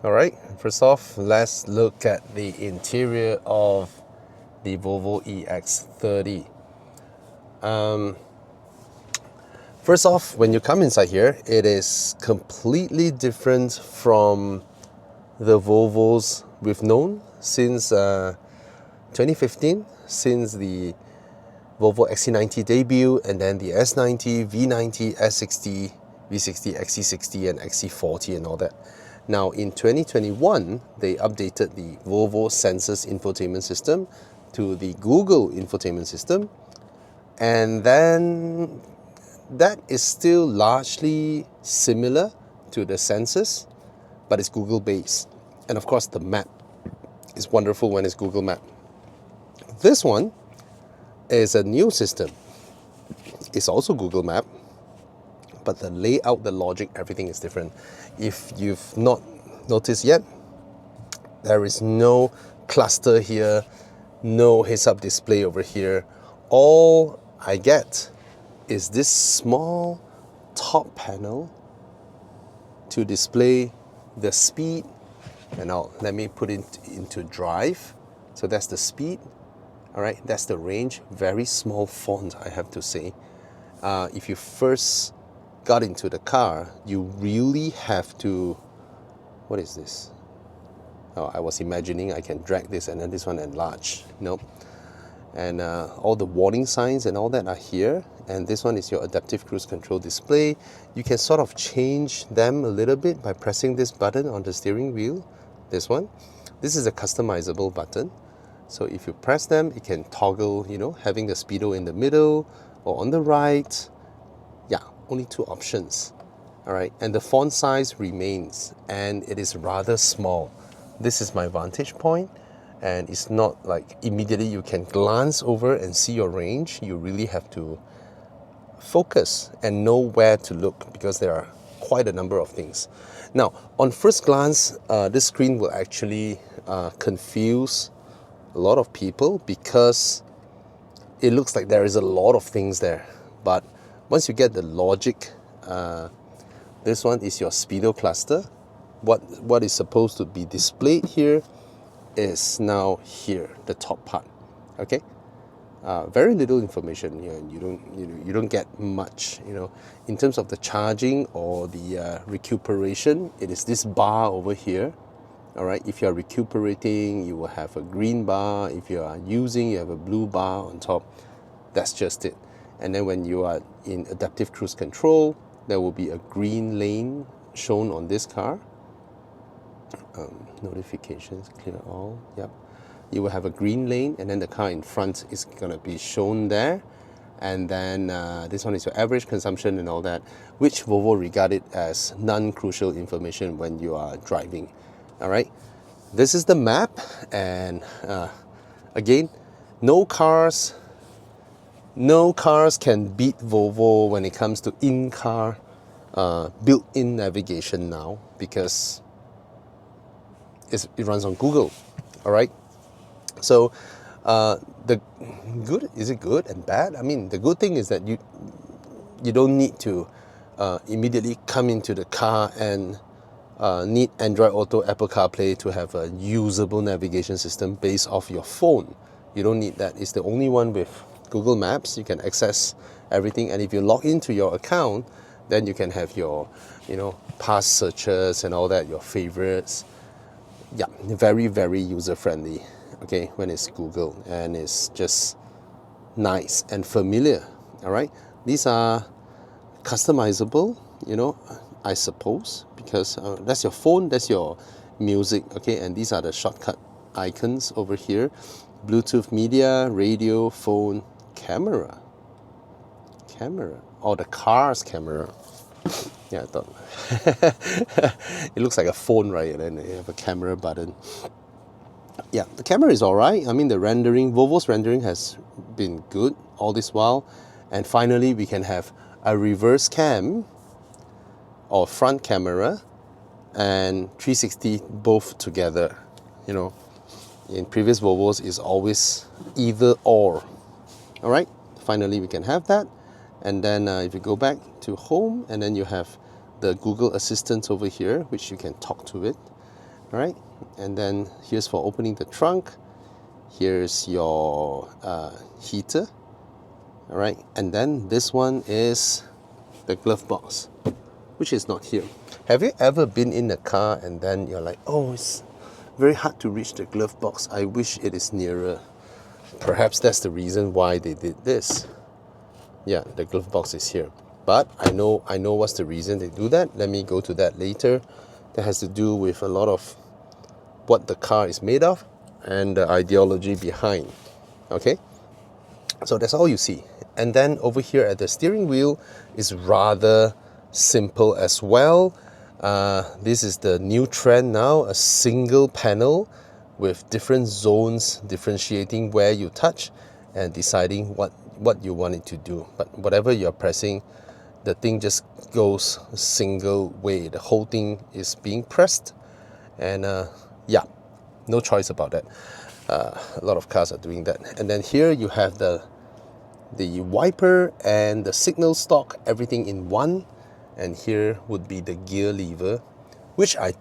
Alright, first off, let's look at the interior of the Volvo EX30. First off, when you come inside here, it is completely different from the Volvos we've known since 2015, since the Volvo XC90 debut, and then the S90, V90, S60, V60, XC60, and XC40 and all that. Now in 2021, they updated the Volvo Sensus infotainment system to the Google infotainment system, and then that is still largely similar to the Sensus, but it's Google based. And of course the map is wonderful when it's Google Map. This one is a new system. It's also Google Map, but the layout, the logic, everything is different. If you've not noticed yet, there is no cluster here, no heads-up display over here. All I get is this small top panel to display the speed. And now let me put it into drive. So that's the speed. All right, that's the range. Very small font, I have to say. If you first got into the car, you really have to, what is this? Oh, I was imagining I can drag this and then this one enlarge. Nope. And all the warning signs and all that are here. And this one is your adaptive cruise control display. You can sort of change them a little bit by pressing this button on the steering wheel. This one. This is a customizable button. So if you press them, it can toggle, having the speedo in the middle or on the right. Yeah, only two options. All right, and the font size remains, and it is rather small. This is my vantage point, and it's not like immediately you can glance over and see your range. You really have to focus and know where to look because there are quite a number of things. Now, on first glance, this screen will actually confuse a lot of people because it looks like there is a lot of things there. But once you get the logic, this one is your speedo cluster. What is supposed to be displayed here is now here, the top part. Okay, very little information here. You don't get much. In terms of the charging or the recuperation, it is this bar over here. All right, if you are recuperating, you will have a green bar. If you are using, you have a blue bar on top. That's just it. And then when you are in adaptive cruise control, there will be a green lane shown on this car. Notifications, clear all. Yep. You will have a green lane, and then the car in front is going to be shown there. And then this one is your average consumption and all that, which Volvo regarded as non-crucial information when you are driving. All right, this is the map, and again, no cars can beat Volvo when it comes to in-car built-in navigation now, because it runs on Google. All right, so the good, is it good and bad? I mean, the good thing is that you don't need to immediately come into the car and need Android Auto, Apple CarPlay to have a usable navigation system based off your phone. You don't need that. It's the only one with Google Maps. You can access everything, and if you log into your account, then you can have your past searches and all that, your favorites. Yeah, very, very user friendly. Okay, when it's Google, and it's just nice and familiar. All right, these are customizable, I suppose, because that's your phone, that's your music. Okay, and these are the shortcut icons over here: Bluetooth, media, radio, phone, camera, or the car's camera. Yeah, I thought it looks like a phone, right? And then you have a camera button. Yeah, the camera is all right. I mean, the rendering, Volvo's rendering has been good all this while. And finally, we can have a reverse cam or front camera and 360 both together. In previous Volvos is always either or. All right, finally we can have that. And then if you go back to home, and then you have the Google Assistant over here, which you can talk to it. All right, and then here's for opening the trunk. Here's your heater. All right, and then this one is the glove box, which is not here. Have you ever been in a car and then you're like, oh, it's very hard to reach the glove box. I wish it is nearer. Perhaps that's the reason why they did this. Yeah, the glove box is here. But I know what's the reason they do that. Let me go to that later. That has to do with a lot of what the car is made of and the ideology behind. Okay? So that's all you see. And then over here at the steering wheel is rather simple as well. This is the new trend now, a single panel with different zones differentiating where you touch and deciding what you want it to do. But whatever you're pressing, the thing just goes a single way. The whole thing is being pressed, and yeah, no choice about that. A lot of cars are doing that. And then here you have the wiper and the signal stock, everything in one. And here would be the gear lever, which I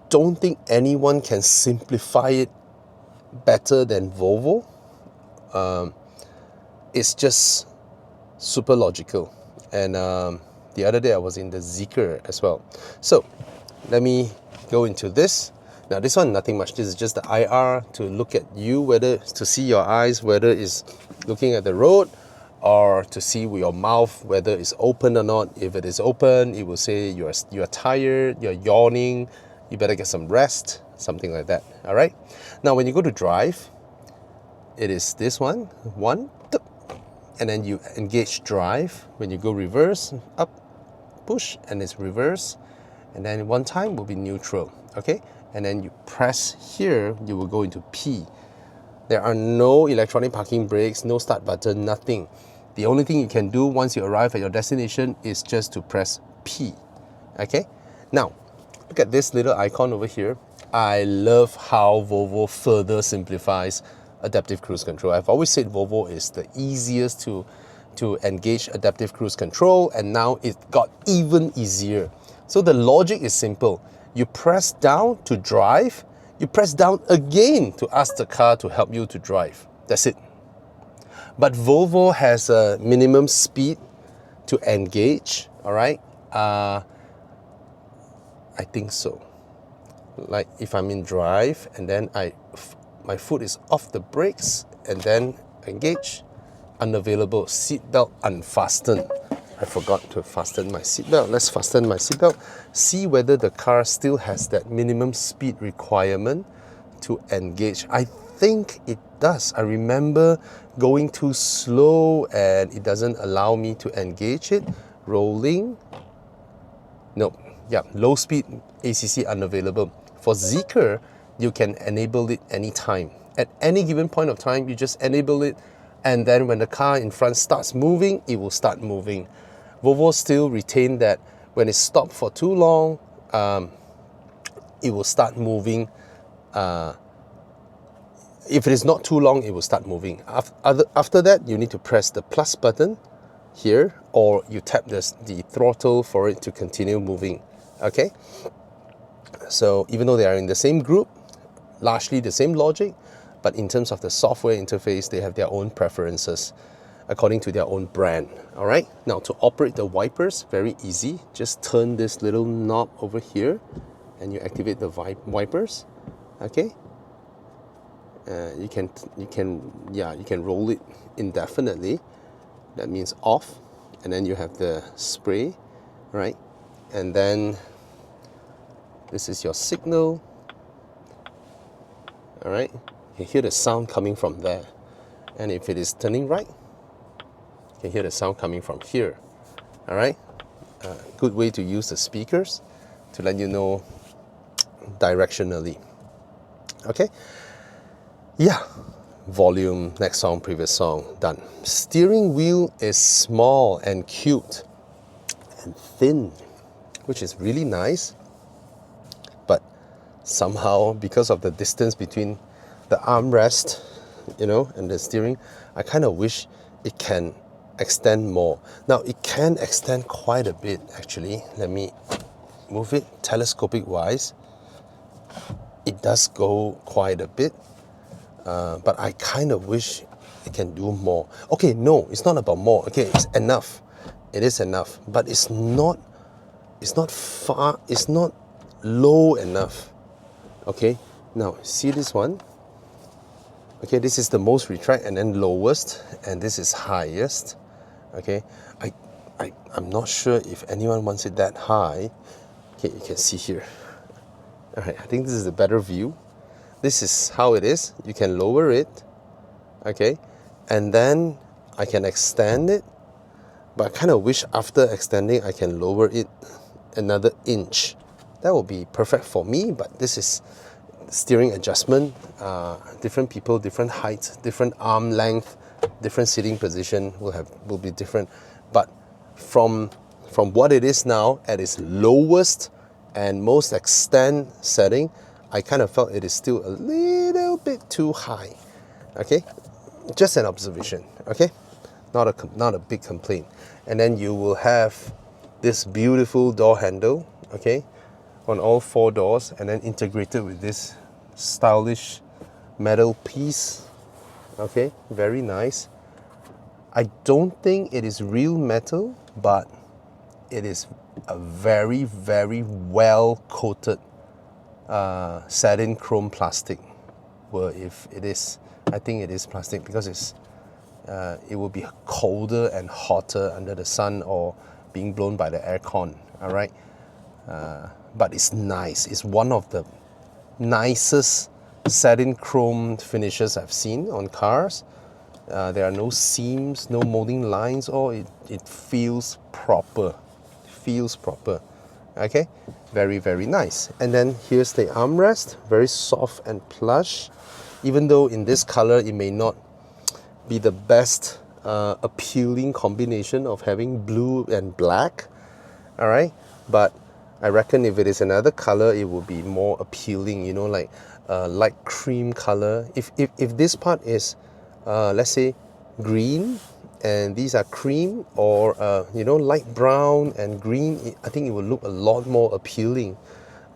don't think anyone can simplify it better than Volvo. It's just super logical. And the other day I was in the Zeekr as well. So let me go into this. Now this one, nothing much. This is just the IR to look at you, to see your eyes, whether it's looking at the road, or to see with your mouth whether it's open or not. If it is open, it will say you're tired, you're yawning, you better get some rest, something like that. All right. Now when you go to drive, it is this one, and then you engage drive. When you go reverse, up, push, and it's reverse, and then one time will be neutral. Okay. And then you press here, you will go into P. There are no electronic parking brakes, no start button, nothing. The only thing you can do once you arrive at your destination is just to press P. Okay? Now, look at this little icon over here. I love how Volvo further simplifies adaptive cruise control. I've always said Volvo is the easiest to engage adaptive cruise control, and now it got even easier. So the logic is simple. You press down to drive, you press down again to ask the car to help you to drive. That's it. But Volvo has a minimum speed to engage, all right? I think so. Like if I'm in drive and then my foot is off the brakes and then engage, unavailable, seatbelt unfastened. I forgot to fasten my seatbelt. Let's fasten my seatbelt. See whether the car still has that minimum speed requirement to engage. I think it does. I remember going too slow and it doesn't allow me to engage it. Rolling. Nope. Yeah, low speed ACC unavailable. For Zeekr, you can enable it anytime. At any given point of time, you just enable it, and then when the car in front starts moving, it will start moving. Volvo still retain that when it's stopped for too long, it will start moving. If it is not too long, it will start moving. After that, you need to press the plus button here, or you tap the throttle for it to continue moving. Okay? So even though they are in the same group, largely the same logic, but in terms of the software interface, they have their own preferences according to their own brand. All right. Now to operate the wipers, very easy. Just turn this little knob over here, and you activate the wipers. Okay. You can roll it indefinitely. That means off, and then you have the spray, right? And then this is your signal. All right. You hear the sound coming from there, and if it is turning right, you can hear the sound coming from here. All right. Good way to use the speakers to let you know directionally. Okay. Yeah. Volume, next song, previous song, done. Steering wheel is small and cute and thin, which is really nice. But somehow, because of the distance between the armrest, and the steering, I kind of wish it can extend more. Now, it can extend quite a bit, actually. Let me move it telescopic wise. it does go quite a bit, but I kind of wish it can do more. Okay, no, it's not about more. Okay, it's enough. It is enough, but it's not far, it's not low enough. Okay, now see this one. Okay, this is the most retract and then lowest, and this is highest. Okay, I'm not sure if anyone wants it that high. Okay, you can see here. All right, I think this is a better view. This is how it is. You can lower it, okay, and then I can extend it, but I kind of wish after extending I can lower it another inch. That would be perfect for me, but this is steering adjustment. Different people, different heights, different arm length, different sitting position will be different. But from what it is now at its lowest and most extend setting, I kind of felt it is still a little bit too high. Okay, just an observation. Okay, not a big complaint. And then you will have this beautiful door handle. Okay, on all 4 doors, and then integrated with this stylish metal piece. Okay, very nice. I don't think it is real metal, but it is a very, very well coated satin chrome plastic. Well, if it is, I think it is plastic, because it will be colder and hotter under the sun or being blown by the aircon. All right, but it's nice. It's one of the nicest satin chrome finishes I've seen on cars. There are no seams, no molding lines, or it feels proper. Feels proper. Okay, very, very nice. And then here's the armrest, very soft and plush. Even though in this color it may not be the best appealing combination of having blue and black. All right, but I reckon if it is another color, it will be more appealing. You know, like light cream color. If this part is let's say green and these are cream, or you know, light brown and green, I think it will look a lot more appealing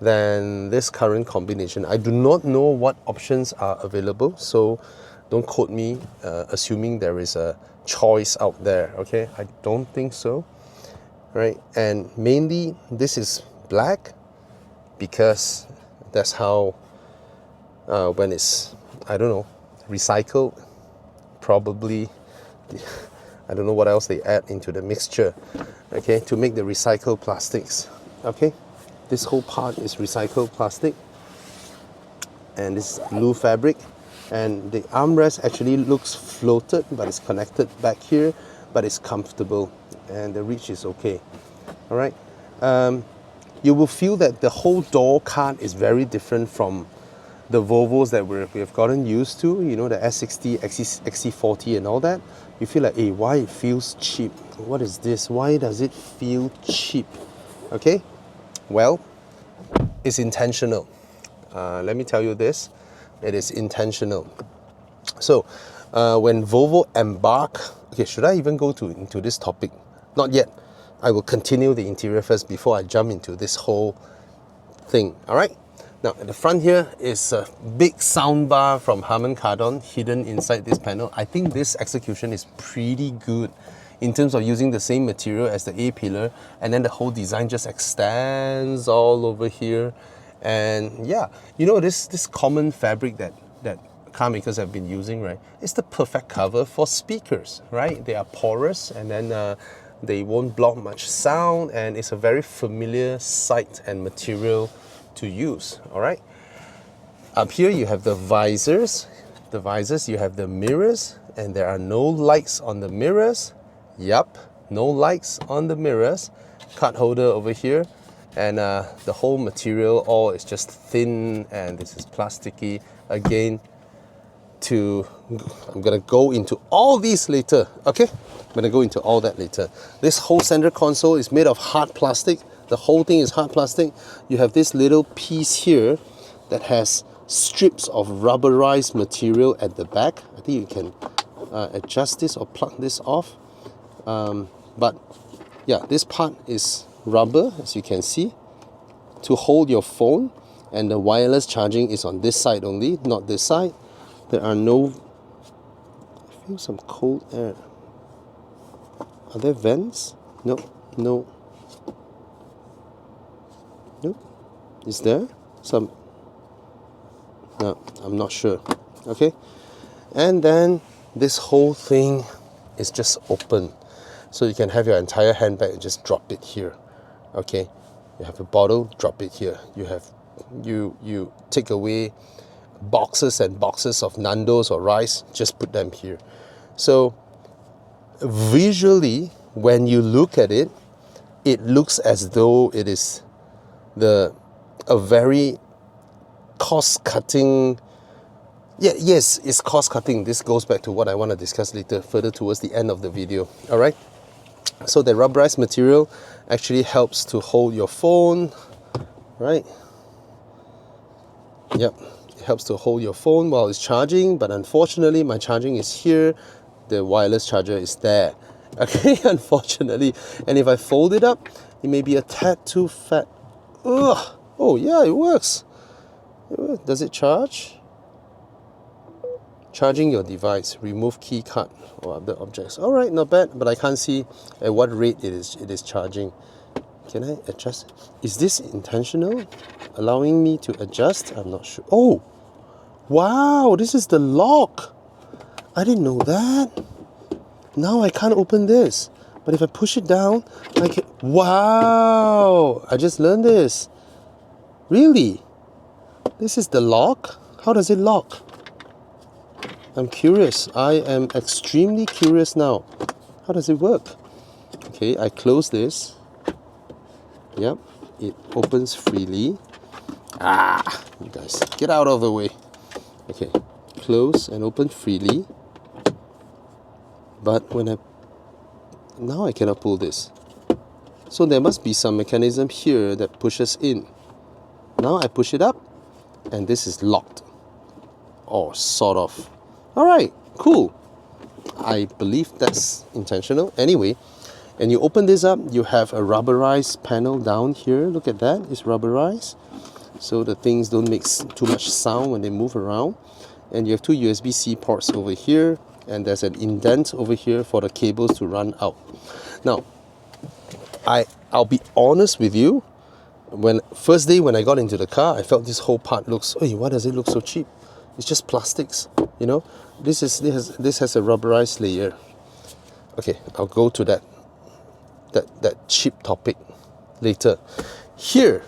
than this current combination. I do not know what options are available, so don't quote me assuming there is a choice out there. Okay, I don't think so. Right, and mainly this is black because that's how when it's, I don't know, recycled, probably I don't know what else they add into the mixture, okay, to make the recycled plastics. Okay, this whole part is recycled plastic, and this blue fabric, and the armrest actually looks floated, but it's connected back here, but it's comfortable and the reach is okay. All right, you will feel that the whole door card is very different from the Volvos that we've gotten used to, you know, the S60, XC40 and all that. You feel like, hey, why it feels cheap? What is this? Why does it feel cheap? Okay, well, it's intentional. Let me tell you this, it is intentional. So when Volvo embark, okay, should I even go into this topic? Not yet. I will continue the interior first before I jump into this whole thing. All right. Now at the front here is a big soundbar from Harman Kardon hidden inside this panel. I think this execution is pretty good in terms of using the same material as the A-pillar, and then the whole design just extends all over here. And yeah, you know, this common fabric that car makers have been using, right? It's the perfect cover for speakers, right? They are porous, and then they won't block much sound, and it's a very familiar sight and material to use. All right, up here you have the visors. The visors, you have the mirrors, and there are no lights on the mirrors. Yup, no lights on the mirrors. Card holder over here, and the whole material all is just thin, and this is plasticky. Again, I'm gonna go into all these later. Okay, I'm gonna go into all that later. This whole center console is made of hard plastic. The whole thing is hard plastic. You have this little piece here that has strips of rubberized material at the back. I think you can adjust this or plug this off. But yeah, this part is rubber, as you can see, to hold your phone. and the wireless charging is on this side only, not this side. There are no, I feel some cold air. Are there vents? No, no. Nope. Is there some? No, I'm not sure. Okay. And then this whole thing is just open. So you can have your entire handbag and just drop it here. Okay. You have a bottle, drop it here. You have you take away boxes and boxes of Nando's or rice, just put them here. So visually, when you look at it, it looks as though it is a very cost-cutting. Yeah, yes, it's cost-cutting. This goes back to what I want to discuss later, further towards the end of the video. All right. So the rubberized material actually helps to hold your phone, right? Yep, it helps to hold your phone while it's charging, but unfortunately my charging is here, the wireless charger is there. Okay, unfortunately. And if I fold it up, it may be a tad too fat. Ugh. Oh yeah, it works. Does it charge? Charging your device, remove key card or other objects. All right, not bad, but I can't see at what rate it is charging. Can I adjust? Is this intentional? Allowing me to adjust? I'm not sure. Oh, wow, this is the lock. I didn't know that. Now I can't open this. But if I push it down, I can. Wow, I just learned this. Really? This is the lock? How does it lock? I'm curious. I am extremely curious now. How does it work? Okay, I close this. Yep, it opens freely. Ah, you guys, get out of the way. Okay, close and open freely. But now I cannot pull this. So there must be some mechanism here that pushes in. Now I push it up and this is locked. Or sort of. Alright, cool. I believe that's intentional. Anyway, and you open this up, you have a rubberized panel down here. Look at that, it's rubberized. So the things don't make too much sound when they move around. And you have two USB-C ports over here, and there's an indent over here for the cables to run out. Now, I'll be honest with you, first day when I got into the car, I felt this whole part looks, hey, why does it look so cheap? It's just plastics, you know. This has a rubberized layer. Okay, I'll go to that cheap topic later. Here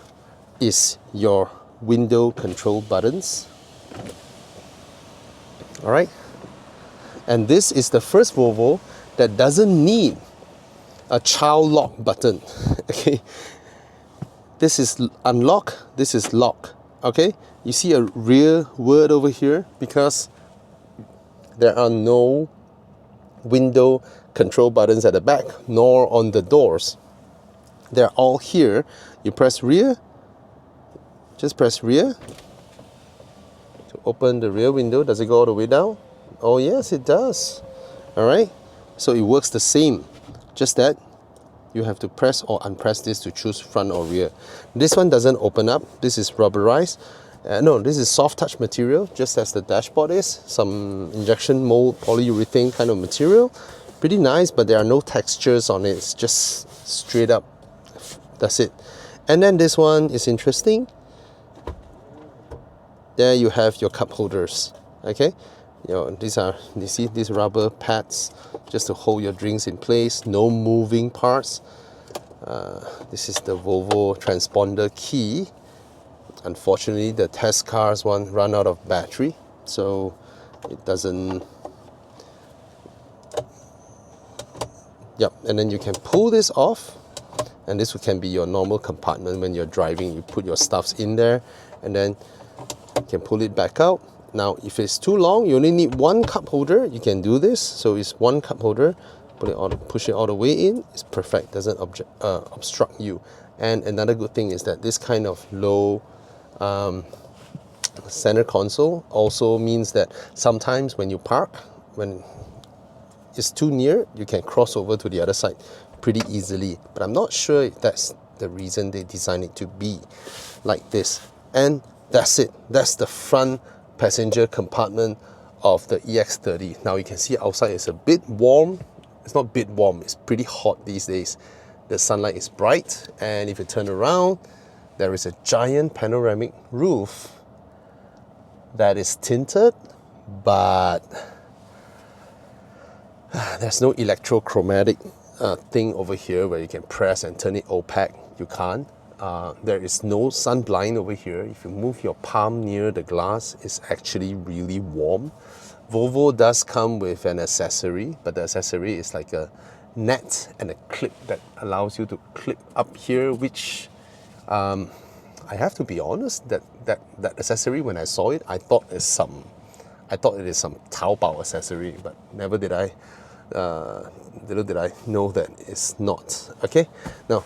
is your window control buttons. All right, and this is the first Volvo that doesn't need a child lock button. Okay, this is unlock, this is lock. Okay, you see a rear word over here because there are no window control buttons at the back nor on the doors. They're all here. You press rear, just press rear to open the rear window. Does it go all the way down? Oh yes, it does. All right, so it works the same, just that you have to press or unpress this to choose front or rear. This one doesn't open up. This is rubberized. No, this is soft touch material, just as the dashboard is. Some injection mold polyurethane kind of material. Pretty nice, but there are no textures on it. It's just straight up. That's it. And then this one is interesting. There you have your cup holders. Okay, you know, you see these rubber pads just to hold your drinks in place. No moving parts. This is the Volvo transponder key. Unfortunately, the test cars one run out of battery, so it doesn't. Yep, and then you can pull this off, and this can be your normal compartment when you're driving. You put your stuffs in there, and then you can pull it back out. Now, if it's too long, you only need one cup holder. You can do this. So it's one cup holder. Push it all the way in. It's perfect. Doesn't obstruct you. And another good thing is that this kind of low center console also means that sometimes when you park, when it's too near, you can cross over to the other side pretty easily. But I'm not sure if that's the reason they designed it to be like this. And That's it. That's the front passenger compartment of the EX30. Now you can see outside is a bit warm. It's not a bit warm, it's pretty hot these days. The sunlight is bright, and if you turn around, there is a giant panoramic roof that is tinted, but there's no electrochromatic thing over here where you can press and turn it opaque. You can't. There is no sun blind over here. If you move your palm near the glass, it's actually really warm. Volvo does come with an accessory, but the accessory is like a net and a clip that allows you to clip up here, which I have to be honest, that accessory, when I saw it, I thought it is some Taobao accessory, but never did I little did I know that it's not. Okay, now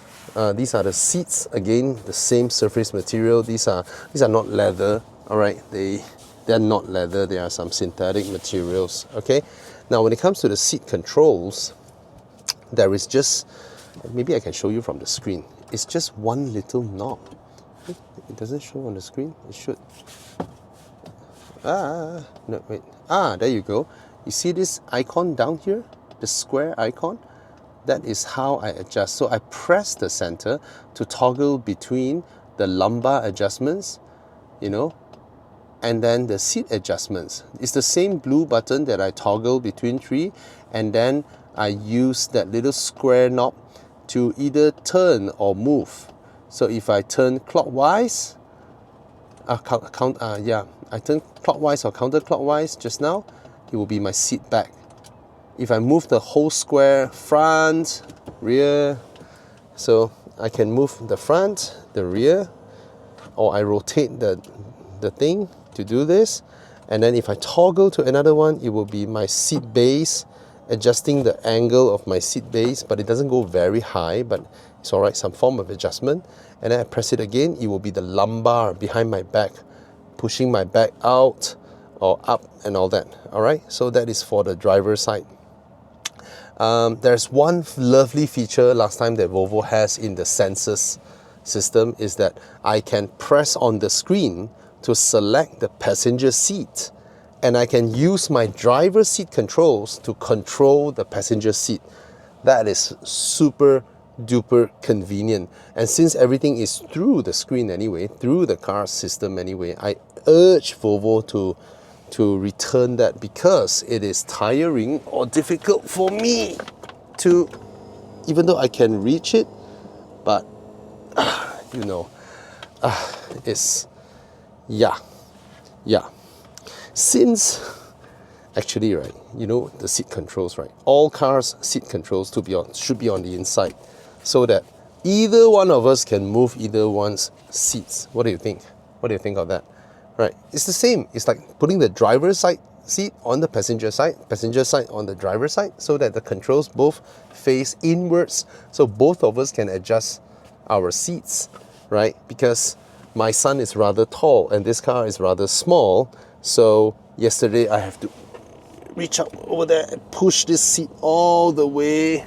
these are the seats. Again, the same surface material. These are not leather. All right, they're not leather. They are some synthetic materials. Okay, now when it comes to the seat controls, there is just, maybe I can show you from the screen. It's just one little knob. It doesn't show on the screen. It should. No, wait. There you go. You see this icon down here? The square icon? That is how I adjust. So I press the center to toggle between the lumbar adjustments, you know, and then the seat adjustments. It's the same blue button that I toggle between three, and then I use that little square knob to either turn or move. So if I turn clockwise, I turn clockwise or counterclockwise just now, it will be my seat back. If I move the whole square, front, rear, so I can move the front, the rear, or I rotate the thing to do this. And then if I toggle to another one, it will be my seat base, adjusting the angle of my seat base, but it doesn't go very high, but it's all right, some form of adjustment. And then I press it again, it will be the lumbar behind my back, pushing my back out or up and all that. All right, so that is for the driver's side. There's one lovely feature last time that Volvo has in the sensors system, is that I can press on the screen to select the passenger seat, and I can use my driver's seat controls to control the passenger seat. That is super duper convenient. And since everything is through the screen anyway, through the car system anyway, I urge Volvo to return that, because it is tiring or difficult for me to, even though I can reach it, but you know, it's, yeah. Since, actually, right, you know, the seat controls, right? All cars' seat controls should be on the inside, so that either one of us can move either one's seats. What do you think? What do you think of that? Right, it's the same. It's like putting the driver's side seat on the passenger side on the driver's side, so that the controls both face inwards, so both of us can adjust our seats, right? Because my son is rather tall and this car is rather small, so yesterday I have to reach up over there and push this seat all the way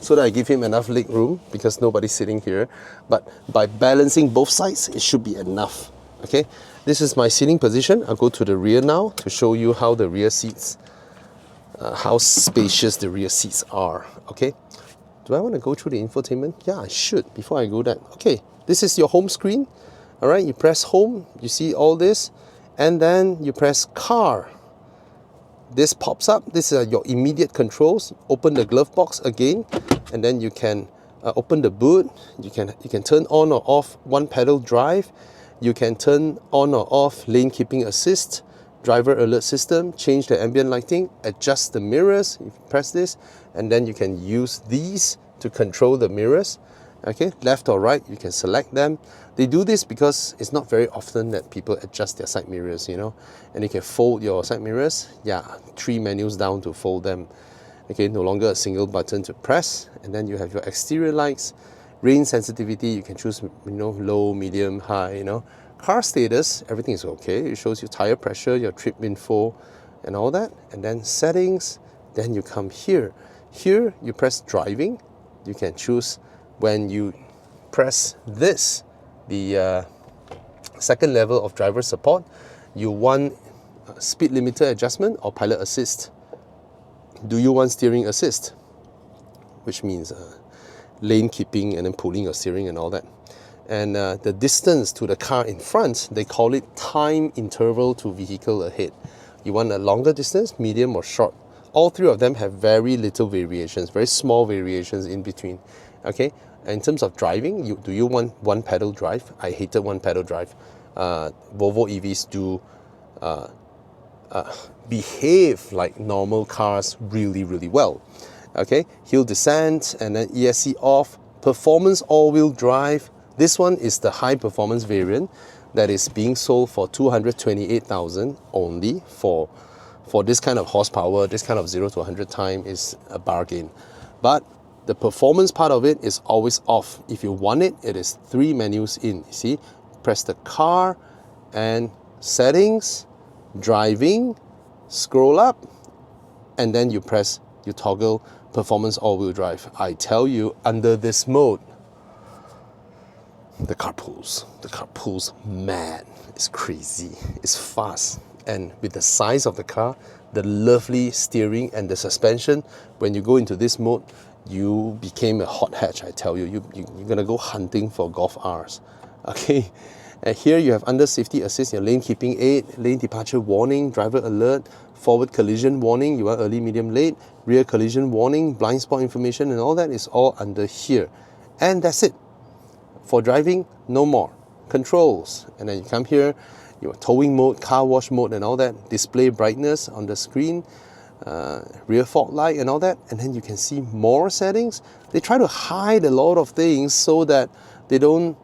so that I give him enough leg room, because nobody's sitting here. But by balancing both sides, it should be enough. Okay, this is my seating position. I'll go to the rear now to show you how the rear seats, how spacious the rear seats are. Okay, do I want to go through the infotainment? Yeah, I should before I go that. Okay, this is your home screen. All right, you press home, you see all this, and then you press car. This pops up. This is your immediate controls. Open the glove box again, and then you can open the boot. You can turn on or off one pedal drive. You can turn on or off lane keeping assist, driver alert system, change the ambient lighting, adjust the mirrors. You press this, and then you can use these to control the mirrors. Okay, left or right, you can select them. They do this because it's not very often that people adjust their side mirrors, you know, and you can fold your side mirrors. Yeah, 3 menus down to fold them. Okay, no longer a single button to press. And then you have your exterior lights, rain sensitivity. You can choose, you know, low, medium, high, you know. Car status, everything is okay. It shows you tire pressure, your trip info, and all that. And then settings, then you come here. Here, you press driving. You can choose when you press this, the Second level of driver support, you want speed limiter adjustment or pilot assist. Do you want steering assist, which means lane keeping and then pulling your steering and all that. And the distance to the car in front, they call it time interval to vehicle ahead. You want a longer distance, medium or short. All three of them have very little variations, very small variations in between. Okay, and in terms of driving, do you want one pedal drive? I hated one pedal drive. Volvo EVs do behave like normal cars really, really well. Okay, hill descent and then ESC off, performance all-wheel drive. This one is the high performance variant that is being sold for 228,000 only. For this kind of horsepower, this kind of 0 to 100 time is a bargain. But the performance part of it is always off. If you want it, it is 3 menus in. You see, press the car and settings, driving, scroll up, and then you toggle performance all-wheel drive. I tell you, under this mode, the car pulls mad. It's crazy, it's fast. And with the size of the car, the lovely steering and the suspension, when you go into this mode, you became a hot hatch, I tell you. You're gonna go hunting for Golf Rs. Okay, and here you have under safety assist, your lane keeping aid, lane departure warning, driver alert, forward collision warning, you are early, medium, late, rear collision warning, blind spot information, and all that is all under here. And that's it. For driving, no more. Controls, and then you come here, your towing mode, car wash mode and all that, display brightness on the screen, rear fog light and all that, and then you can see more settings. They try to hide a lot of things so that they don't,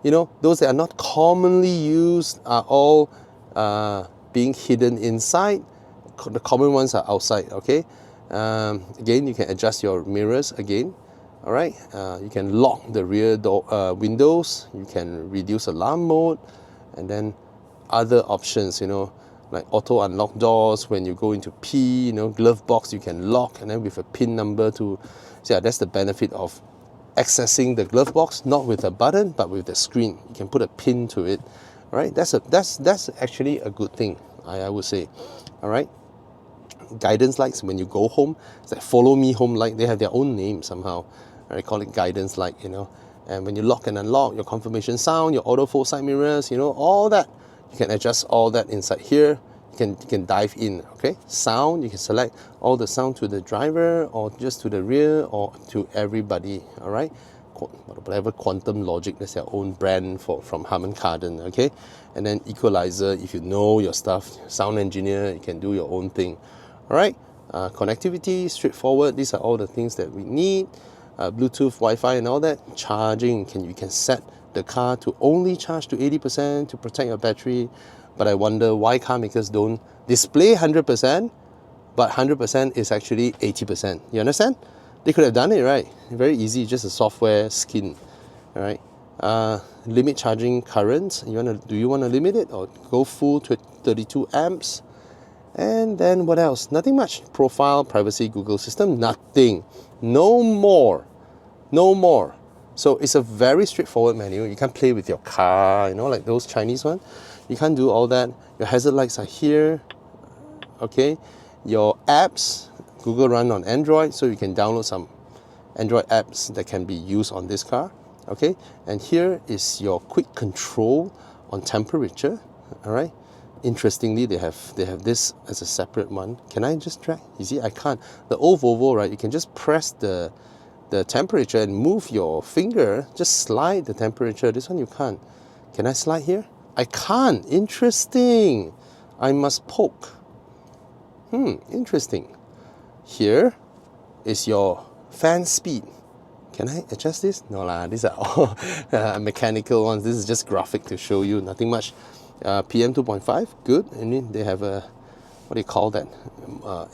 those that are not commonly used are all being hidden inside. The common ones are outside, okay? Again, you can adjust your mirrors again. All right, you can lock the rear door, windows, you can reduce alarm mode, and then other options, like auto unlock doors when you go into P, glove box you can lock, and then with a pin number to, so yeah, that's the benefit of accessing the glove box, not with a button, but with the screen. You can put a pin to it, all right? That's actually a good thing, I would say, all right? Guidance lights when you go home, it's like follow me home light. They have their own name somehow. I call it guidance light, and when you lock and unlock, your confirmation sound, your auto fold side mirrors, all that, you can adjust all that inside here. You can dive in, okay? Sound, you can select all the sound to the driver or just to the rear or to everybody, all right? Whatever Quantum Logic, that's their own brand from Harman Kardon, okay? And then equalizer, if you know your stuff, sound engineer, you can do your own thing, all right? Connectivity, straightforward, these are all the things that we need. Bluetooth, Wi-Fi and all that. Charging, you can set the car to only charge to 80% to protect your battery. But I wonder why car makers don't display 100%, but 100% is actually 80%. You understand? They could have done it, right? Very easy, just a software skin, all right? Limit charging current. Do you want to limit it or go full to 32 amps? And then what else? Nothing much. Profile, privacy, Google system, nothing. No more. So it's a very straightforward menu. You can't play with your car, like those Chinese ones. You can't do all that. Your hazard lights are here, okay? Your apps, Google run on Android, so you can download some Android apps that can be used on this car, okay? And here is your quick control on temperature, all right? Interestingly, they have this as a separate one. Can I just drag? You see, I can't. The old Volvo, right? You can just press the temperature and move your finger. Just slide the temperature. This one you can't. Can I slide here? I can't. Interesting. I must poke. Interesting. Here is your fan speed. Can I adjust this? No lah. These are all mechanical ones. This is just graphic to show you. Nothing much. PM 2.5, good. And then they have a, what do you call that?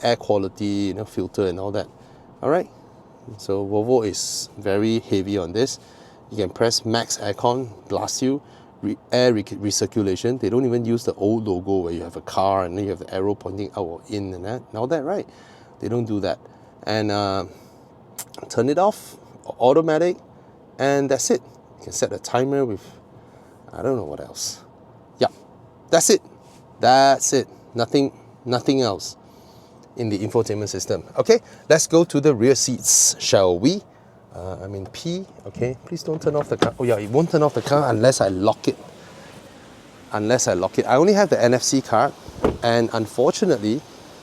Air quality, filter and all that. All right. So Volvo is very heavy on this. You can press max aircon, blast you, air recirculation. They don't even use the old logo where you have a car and then you have the arrow pointing out or in and that. All that, right? They don't do that. And turn it off, automatic, and that's it. You can set a timer with, I don't know what else. That's it. That's it. Nothing else in the infotainment system. Okay, let's go to the rear seats, shall we? I'm in P. Okay, please don't turn off the car. Oh yeah, it won't turn off the car unless I lock it. I only have the NFC card, and unfortunately,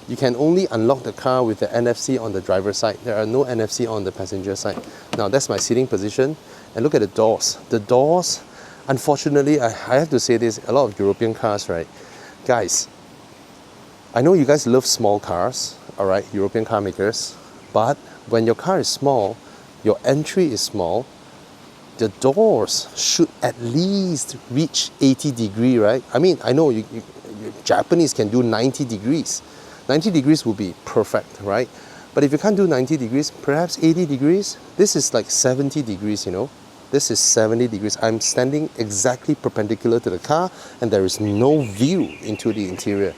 you can only unlock the car with the NFC on the driver's side. There are no NFC on the passenger side. Now that's my seating position, and look at the doors. The doors, unfortunately, I have to say this, a lot of European cars, right? Guys, I know you guys love small cars, all right, European car makers, but when your car is small, your entry is small, the doors should at least reach 80 degrees, right? I mean, I know you Japanese can do 90 degrees. 90 degrees will be perfect, right? But if you can't do 90 degrees, perhaps 80 degrees, this is like 70 degrees, you know? This is 70 degrees. I'm standing exactly perpendicular to the car, and there is no view into the interior,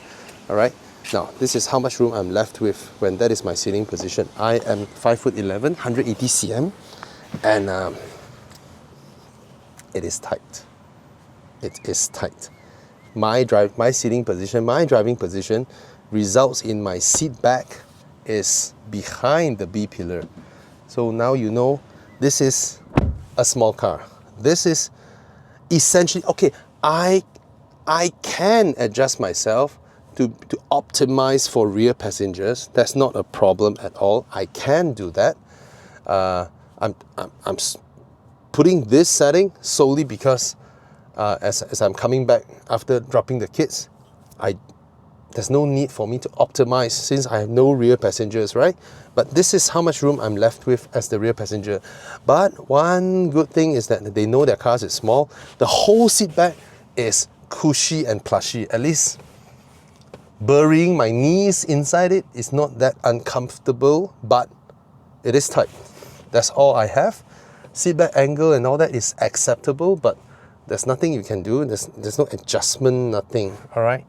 all right? Now, this is how much room I'm left with when that is my seating position. I am 5'11", 180 cm, and it is tight. It is tight. My seating position, my driving position results in my seat back is behind the B pillar. So now you know this is a small car. This is essentially, okay, I can adjust myself to optimize for rear passengers. That's not a problem at all. I can do that. I'm putting this setting solely because as I'm coming back after dropping the kids, there's no need for me to optimize since I have no rear passengers, right? But this is how much room I'm left with as the rear passenger. But one good thing is that they know their cars is small. The whole seat back is cushy and plushy. At least burying my knees inside it is not that uncomfortable, but it is tight. That's all I have. Seat back angle and all that is acceptable, but there's nothing you can do. There's no adjustment, nothing, all right?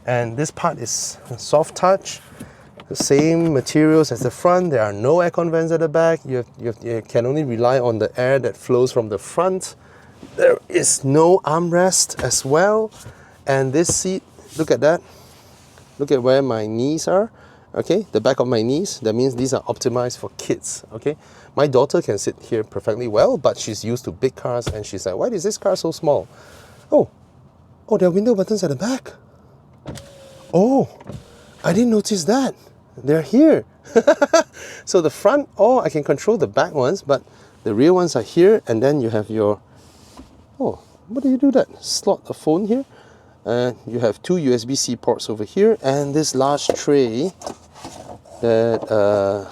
And this part is soft touch, the same materials as the front. There are no aircon vents at the back. You can only rely on the air that flows from the front. There is no armrest as well. And this seat, look at that. Look at where my knees are, okay? The back of my knees, that means these are optimized for kids, okay? My daughter can sit here perfectly well, but she's used to big cars and she's like, why is this car so small? Oh, there are window buttons at the back. Oh, I didn't notice that. They're here. So the front, I can control the back ones, but the rear ones are here, and then you have your, what do you do that? Slot a phone here. And you have two USB-C ports over here, and this large tray that,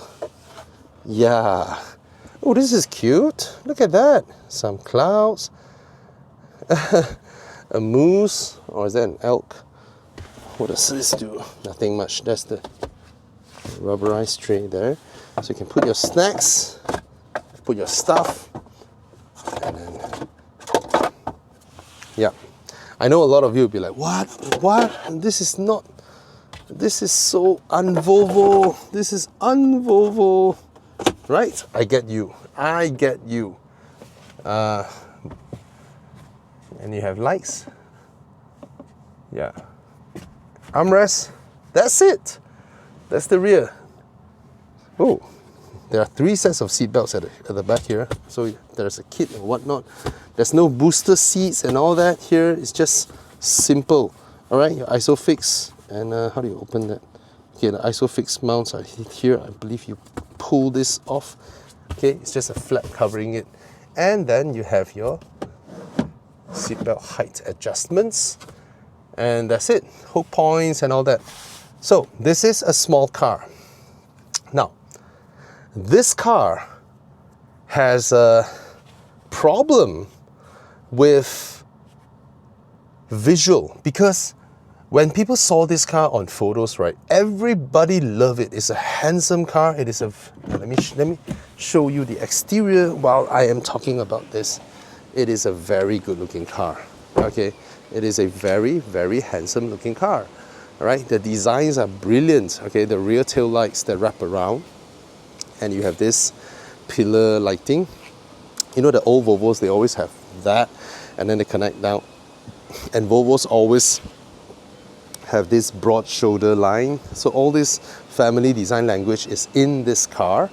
yeah. Oh, this is cute. Look at that. Some clouds. A moose, or is that an elk? What does this do? Nothing much. That's the rubberized tray there. So you can put your snacks, put your stuff, and then, yeah. I know a lot of you will be like, what? This is so un-Volvo. This is un-Volvo. Right? I get you. And you have lights. Yeah. Armrest. That's it. That's the rear. Oh, there are 3 sets of seat belts at the back here. So there's a kit and whatnot. There's no booster seats and all that here. It's just simple. All right, your ISOFIX. And how do you open that? Okay, the ISOFIX mounts are here. I believe you pull this off. Okay, it's just a flap covering it. And then you have your seatbelt height adjustments. And that's it. Hook points and all that. So this is a small car. Now, this car has a problem with visual, because when people saw this car on photos, right, everybody loved it. It's a handsome car. It is a, let me show you the exterior while I am talking about this. It is a very good looking car, okay? It is a very, very handsome looking car, all right? The designs are brilliant, okay? The rear tail lights that wrap around, and you have this pillar lighting. You know, the old Volvos, they always have that, and then they connect down. And Volvos always have this broad shoulder line. So all this family design language is in this car.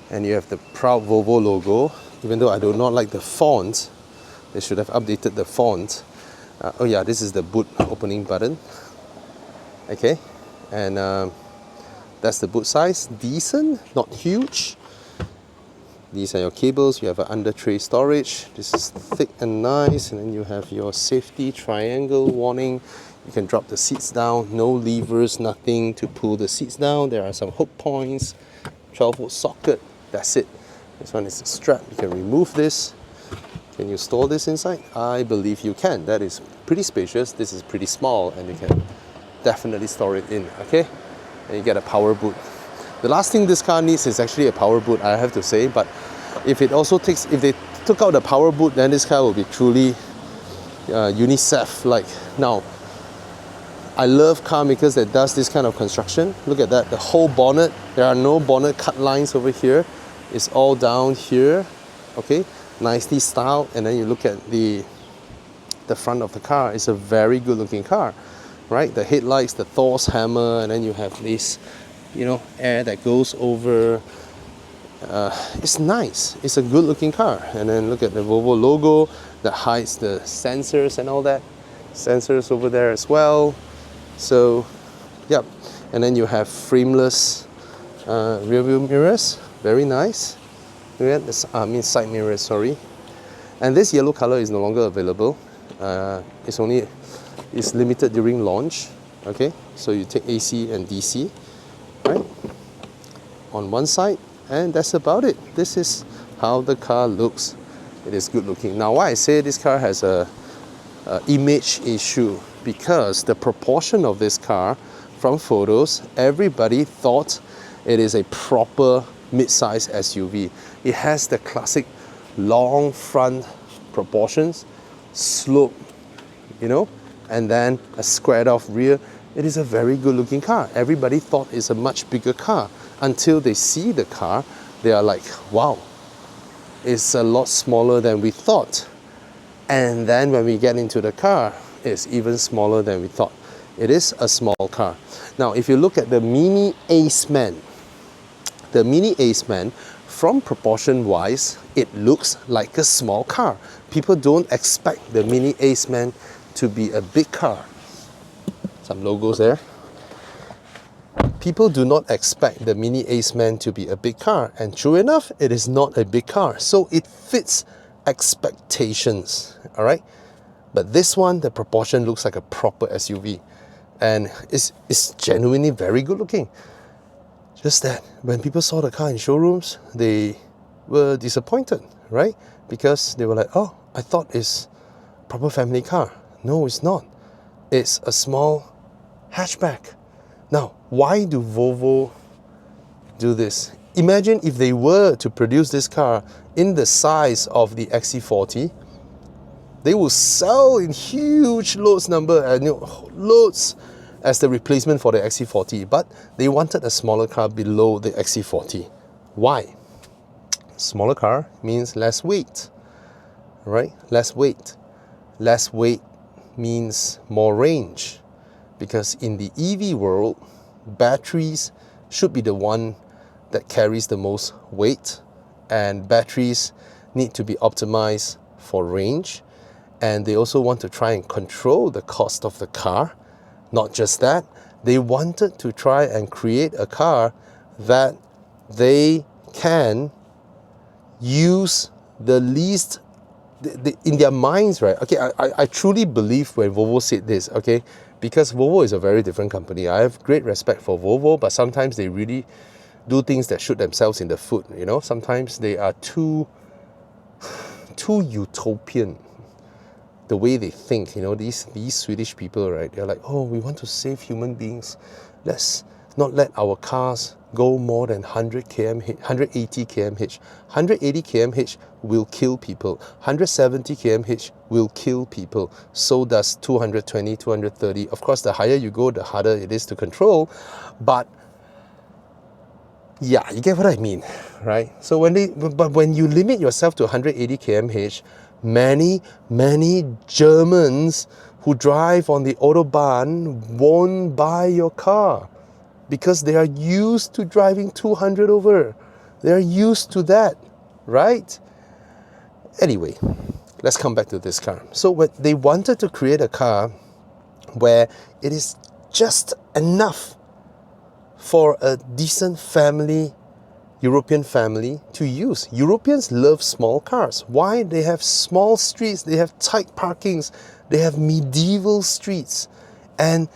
And you have the proud Volvo logo. Even though I do not like the font, they should have updated the font. Oh yeah, this is the boot opening button. Okay, and that's the boot size. Decent, not huge. These are your cables. You have an under tray storage. This is thick and nice. And then you have your safety triangle warning. You can drop the seats down. No levers, nothing to pull the seats down. There are some hook points. 12-volt socket. That's it. This one is a strap. You can remove this. Can you store this inside? I believe you can. That is pretty spacious. This is pretty small, and you can definitely store it in. Okay, and you get a power boot. The last thing this car needs is actually a power boot, I have to say. But if they took out the power boot, then this car will be truly UNICEF-like. Now, I love car makers that does this kind of construction. Look at that, the whole bonnet. There are no bonnet cut lines over here. It's all down here. Okay, nicely styled. And then you look at the front of the car. It's a very good looking car, right? The headlights, the Thor's hammer, and then you have this, you know, air that goes over. It's nice. It's a good looking car. And then look at the Volvo logo that hides the sensors and all that. Sensors over there as well. So, yep. And then you have frameless rear view mirrors. Very nice. Look at this, side mirrors, sorry. And this yellow color is no longer available. It's limited during launch. Okay, so you take AC and DC, right, on one side, and that's about it. This is how the car looks. It is good looking. Now, why I say this car has a image issue, because the proportion of this car from photos, everybody thought it is a proper mid-size SUV. It has the classic long front proportions, slope, you know, and then a squared off rear. It is a very good looking car. Everybody thought it's a much bigger car until they see the car. They are like, wow, it's a lot smaller than we thought. And then when we get into the car, it's even smaller than we thought. It is a small car. Now, if you look at the Mini Aceman, the Mini Aceman, from proportion wise, it looks like a small car. People don't expect the Mini Aceman to be a big car. Some logos there. People do not expect the Mini Aceman to be a big car, and true enough, it is not a big car. So it fits expectations, all right? But this one, the proportion looks like a proper SUV, and it's genuinely very good looking. Just that when people saw the car in showrooms, they were disappointed, right? Because they were like, oh, I thought it's a proper family car. No, it's not. It's a small hatchback. Now, why do Volvo do this? Imagine if they were to produce this car in the size of the XC40, they will sell in huge loads loads as the replacement for the XC40, but they wanted a smaller car below the XC40. Why? Smaller car means less weight, right? Less weight. Less weight means more range, because in the EV world, batteries should be the one that carries the most weight, and batteries need to be optimized for range, and they also want to try and control the cost of the car. Not just that, they wanted to try and create a car that they can use the least in their minds, right? Okay, I truly believe when Volvo said this, okay, because Volvo is a very different company. I have great respect for Volvo, but sometimes they really do things that shoot themselves in the foot, you know? Sometimes they are too utopian, the way they think, you know, these Swedish people, right? They're like, oh, we want to save human beings. Let's not let our cars go more than 100 km/h, 180 km/h. 180 km/h will kill people. 170 km/h will kill people. So does 220, 230. Of course, the higher you go, the harder it is to control. But yeah, you get what I mean, right? So when you limit yourself to 180 km/h, many Germans who drive on the Autobahn won't buy your car because they are used to driving 200 over. They're used to that, right? Anyway, let's come back to this car. So when they wanted to create a car where it is just enough for a decent family, European family to use. Europeans love small cars. Why? They have small streets, they have tight parkings, they have medieval streets. And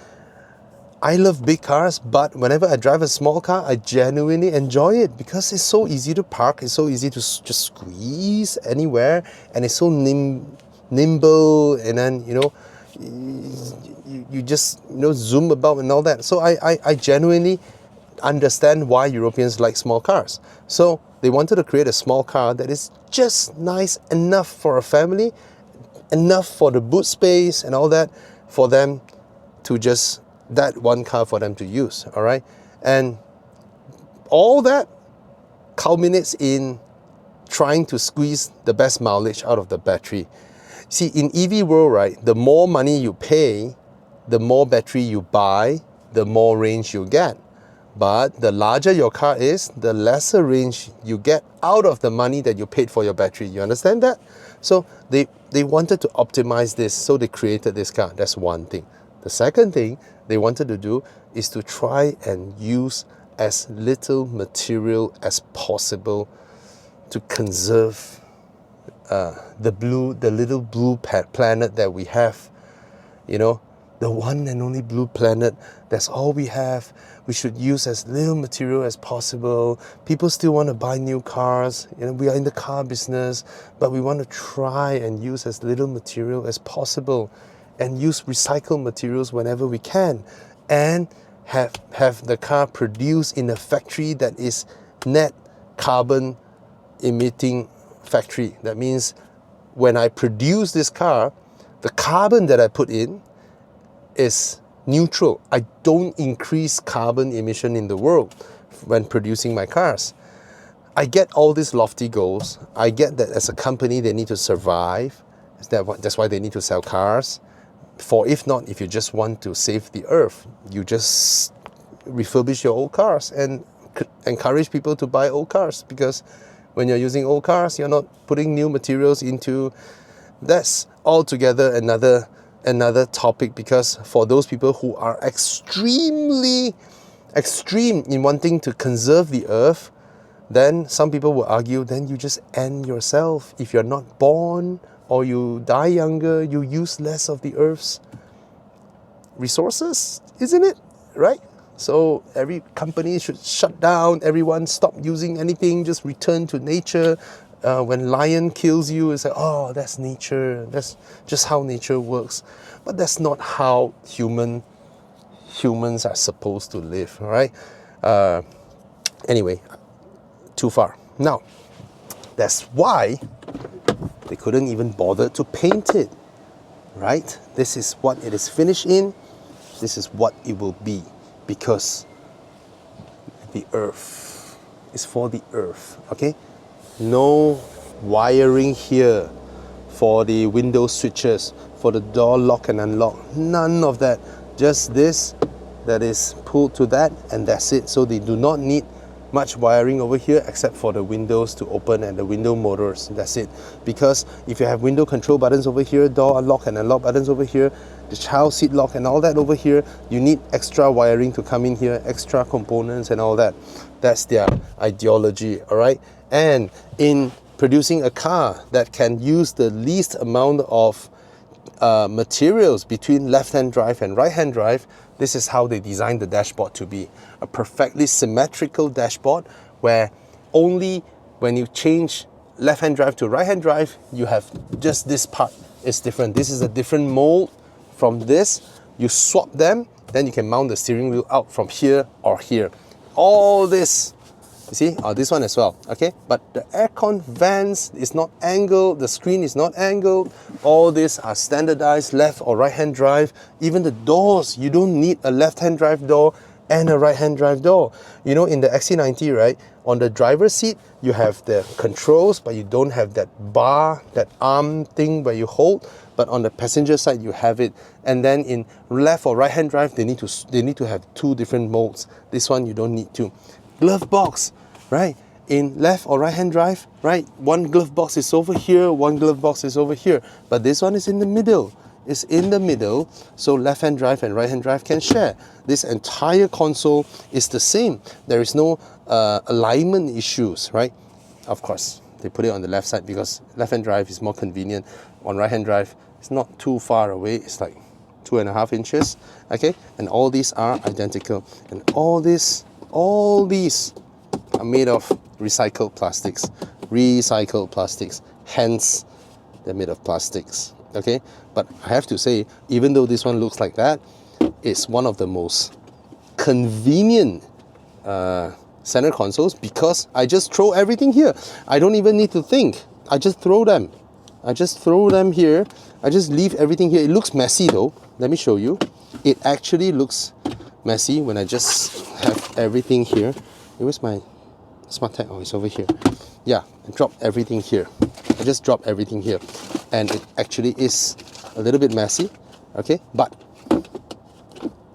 I love big cars, but whenever I drive a small car, I genuinely enjoy it because it's so easy to park, it's so easy to just squeeze anywhere, and it's so nimble, and then, you know, you just, you know, zoom about and all that. So I genuinely understand why Europeans like small cars. So they wanted to create a small car that is just nice enough for a family, enough for the boot space and all that, for them to just, that one car for them to use, all right? And all that culminates in trying to squeeze the best mileage out of the battery. See, in EV world, right, the more money you pay, the more battery you buy, the more range you get. But the larger your car is, the lesser range you get out of the money that you paid for your battery. You understand that? So they wanted to optimize this, so they created this car. That's one thing. The second thing they wanted to do is to try and use as little material as possible to conserve the little blue planet that we have. You know, the one and only blue planet. That's all we have. We should use as little material as possible. People still want to buy new cars. You know, we are in the car business, but we want to try and use as little material as possible, and use recycled materials whenever we can, and have the car produced in a factory that is net carbon emitting factory. That means when I produce this car, the carbon that I put in is neutral. I don't increase carbon emission in the world when producing my cars. I get all these lofty goals. I get that as a company they need to survive. That's why they need to sell cars. For if not, if you just want to save the earth, you just refurbish your old cars and encourage people to buy old cars, because when you're using old cars, you're not putting new materials into. That's altogether another topic, because for those people who are extreme in wanting to conserve the earth, then some people will argue, then you just end yourself. If you're not born or you die younger, you use less of the earth's resources, isn't it? Right? So every company should shut down, everyone stop using anything, just return to nature. When lion kills you, it's like, oh, that's nature, that's just how nature works. But that's not how humans are supposed to live, all right? Anyway, too far. Now, that's why they couldn't even bother to paint it, right? This is what it is finished in. This is what it will be, because the earth is for the earth, okay? No wiring here for the window switches, for the door lock and unlock. None of that. Just this that is pulled to that, and that's it. So they do not need much wiring over here except for the windows to open and the window motors. That's it. Because if you have window control buttons over here, door unlock and unlock buttons over here, the child seat lock and all that over here, you need extra wiring to come in here, extra components and all that. That's their ideology, all right? And in producing a car that can use the least amount of materials between left-hand drive and right-hand drive, this is how they designed the dashboard to be. A perfectly symmetrical dashboard where only when you change left-hand drive to right-hand drive, you have just this part is different. This is a different mold from this. You swap them, then you can mount the steering wheel out from here or here. All this, you see, this one as well, okay? But the aircon vents is not angled, the screen is not angled. All these are standardized left or right-hand drive. Even the doors, you don't need a left-hand drive door and a right-hand drive door. You know, in the XC90, right, on the driver's seat, you have the controls, but you don't have that bar, that arm thing where you hold. But on the passenger side, you have it. And then in left or right-hand drive, they need to have two different modes. This one, you don't need to. Glove box, right? In left or right-hand drive, right? One glove box is over here, one glove box is over here. But this one is in the middle. It's in the middle, so left-hand drive and right-hand drive can share. This entire console is the same. There is no alignment issues, right? Of course, they put it on the left side because left-hand drive is more convenient. On right-hand drive, it's not too far away. It's like 2.5 inches, okay? And all these are identical. And all these are made of recycled plastics, hence they're made of plastics, okay? But I have to say, even though this one looks like that, it's one of the most convenient center consoles because I just throw everything here. I don't even need to think. I just throw them. Here. I just leave everything here. It looks messy though. Let me show you. It actually looks messy when I just have everything here. Where's my smart tag? Oh, it's over here. Yeah, I dropped everything here. I just dropped everything here. And it actually is a little bit messy, okay? But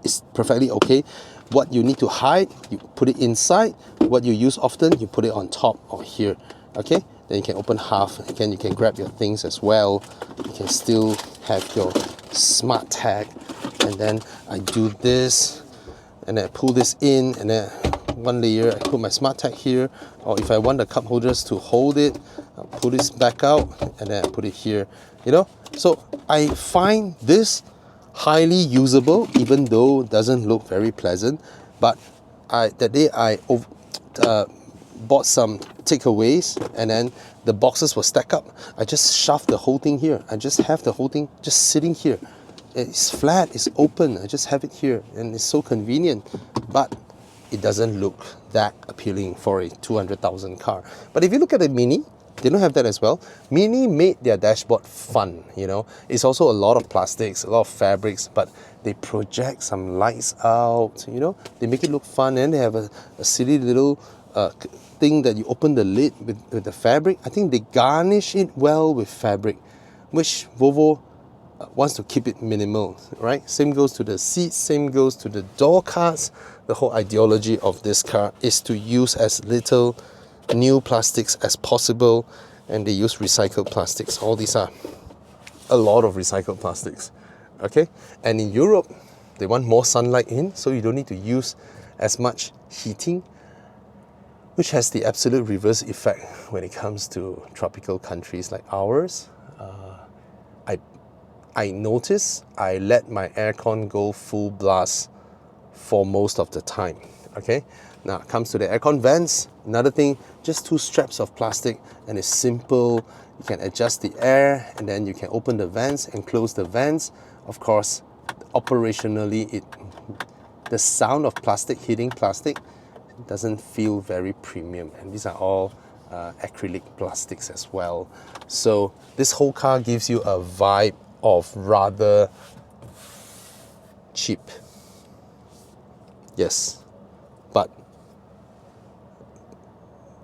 it's perfectly okay. What you need to hide, you put it inside. What you use often, you put it on top or here, okay? Then you can open half. Again, you can grab your things as well. You can still have your smart tag. And then I do this, and then I pull this in, and then one layer, I put my smart tag here. Or if I want the cup holders to hold it, I'll pull this back out, and then I put it here, you know? So I find this highly usable, even though it doesn't look very pleasant. But that day I bought some takeaways, and then the boxes were stacked up. I just shoved the whole thing here. I just have the whole thing just sitting here. It's flat, it's open. I just have it here, and it's so convenient. But it doesn't look that appealing for a 200,000 car. But if you look at the Mini, they don't have that as well. Mini made their dashboard fun, you know. It's also a lot of plastics, a lot of fabrics, but they project some lights out, you know. They make it look fun, and they have a silly little thing that you open the lid with the fabric. I think they garnish it well with fabric, which Volvo wants to keep it minimal, right? Same goes to the seats, same goes to the door cards. The whole ideology of this car is to use as little new plastics as possible, and they use recycled plastics. All these are a lot of recycled plastics, okay? And in Europe, they want more sunlight in, so you don't need to use as much heating, which has the absolute reverse effect when it comes to tropical countries like ours. I notice I let my aircon go full blast for most of the time, okay? Now it comes to the aircon vents. Another thing, just two straps of plastic, and it's simple. You can adjust the air, and then you can open the vents and close the vents. Of course, operationally, the sound of plastic hitting plastic doesn't feel very premium, and these are all acrylic plastics as well. So this whole car gives you a vibe of rather cheap. Yes, but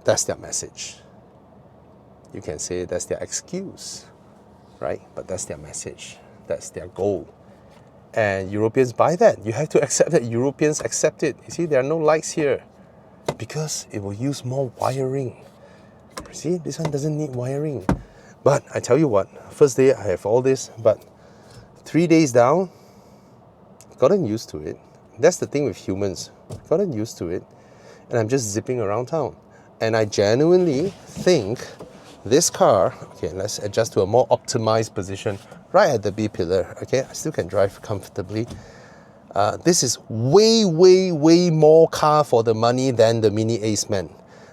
that's their message. You can say that's their excuse, right? But that's their message. That's their goal. And Europeans buy that. You have to accept that Europeans accept it. You see, there are no lights here because it will use more wiring. See, this one doesn't need wiring. But I tell you what, first day I have all this, but 3 days down, gotten used to it. That's the thing with humans, gotten used to it. And I'm just zipping around town. And I genuinely think this car, okay, let's adjust to a more optimized position right at the B pillar, okay? I still can drive comfortably. This is way, way, way more car for the money than the Mini Aceman.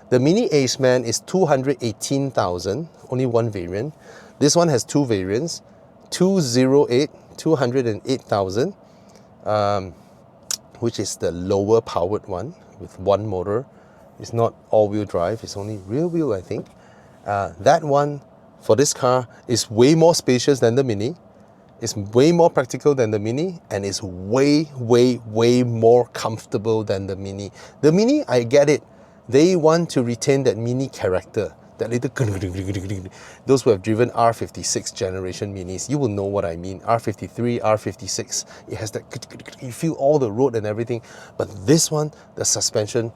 The Mini Aceman is 218,000, only one variant. This one has two variants, 208,000, which is the lower powered one with one motor. It's not all-wheel drive, it's only rear wheel, I think. That one for this car is way more spacious than the Mini. It's way more practical than the Mini, and it's way, way, way more comfortable than the Mini. The Mini, I get it. They want to retain that Mini character. That little... Those who have driven R56 generation Minis, you will know what I mean. R53, R56, it has that... You feel all the road and everything. But this one, the suspension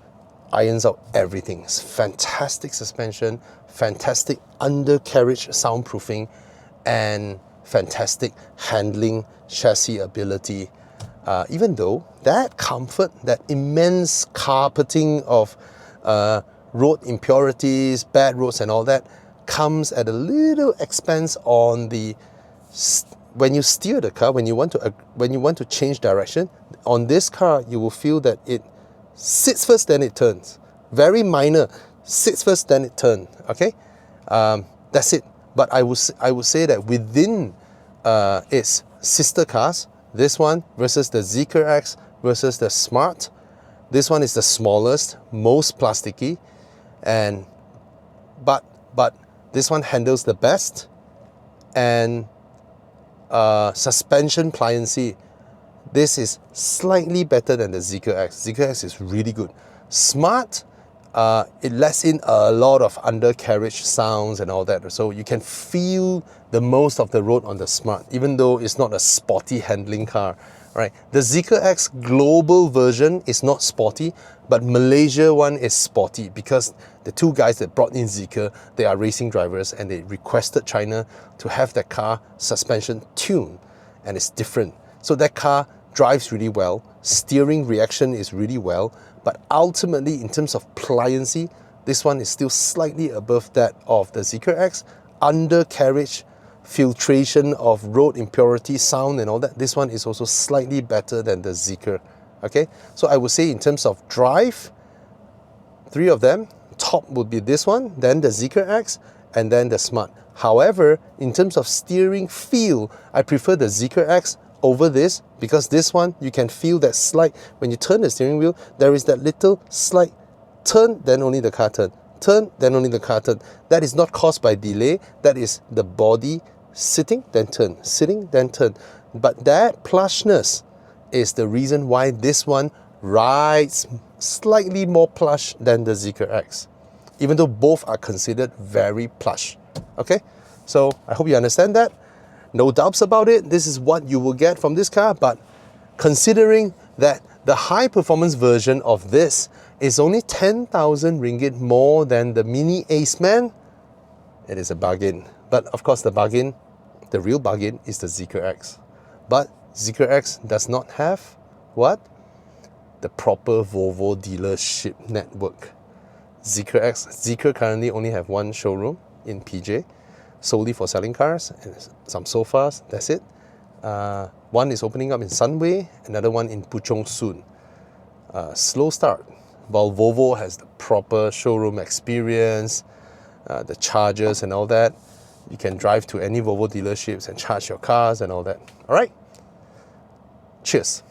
irons out everything. It's fantastic suspension, fantastic undercarriage soundproofing, and fantastic handling chassis ability. Even though that comfort, that immense carpeting of road impurities, bad roads and all that, comes at a little expense on the... When you steer the car, when you want to change direction, on this car, you will feel that it sits first, then it turns. Very minor. Sits first, then it turns. Okay? That's it. But I would say that within its sister cars, this one versus the Zeekr X versus the Smart, this one is the smallest, most plasticky, and but this one handles the best, and suspension pliancy, this is slightly better than the Zeekr X. Zeekr X is really good. Smart, it lets in a lot of undercarriage sounds and all that, so you can feel the most of the road on the Smart, even though it's not a sporty handling car, right? The Zeekr X global version is not sporty, but Malaysia one is sporty, because the two guys that brought in Zeekr, they are racing drivers, and they requested China to have that car suspension tuned, and it's different. So that car drives really well, steering reaction is really well, but ultimately in terms of pliancy, this one is still slightly above that of the Zeekr X. Undercarriage, filtration of road impurity, sound and all that, this one is also slightly better than the Zeekr. Okay, so I would say in terms of drive, three of them, top would be this one, then the Zeekr X, and then the Smart. However, in terms of steering feel, I prefer the Zeekr X over this, because this one, you can feel that slight, when you turn the steering wheel, there is that little slight turn, then only the car turn. Turn, then only the car turn. That is not caused by delay, that is the body sitting, then turn, sitting, then turn. But that plushness is the reason why this one rides slightly more plush than the Zeekr X, even though both are considered very plush. Okay, so I hope you understand that. No doubts about it, this is what you will get from this car, but considering that the high performance version of this is only 10,000 ringgit more than the Mini Aceman, it is a bargain. But of course the bargain, the real bargain, is the Zeekr X. But Zeekr X does not have what? The proper Volvo dealership network. Zeekr currently only have one showroom in PJ, solely for selling cars, and some sofas, that's it. One is opening up in Sunway, another one in Puchong soon. Slow start, while Volvo has the proper showroom experience, the chargers and all that. You can drive to any Volvo dealerships and charge your cars and all that. All right? Cheers.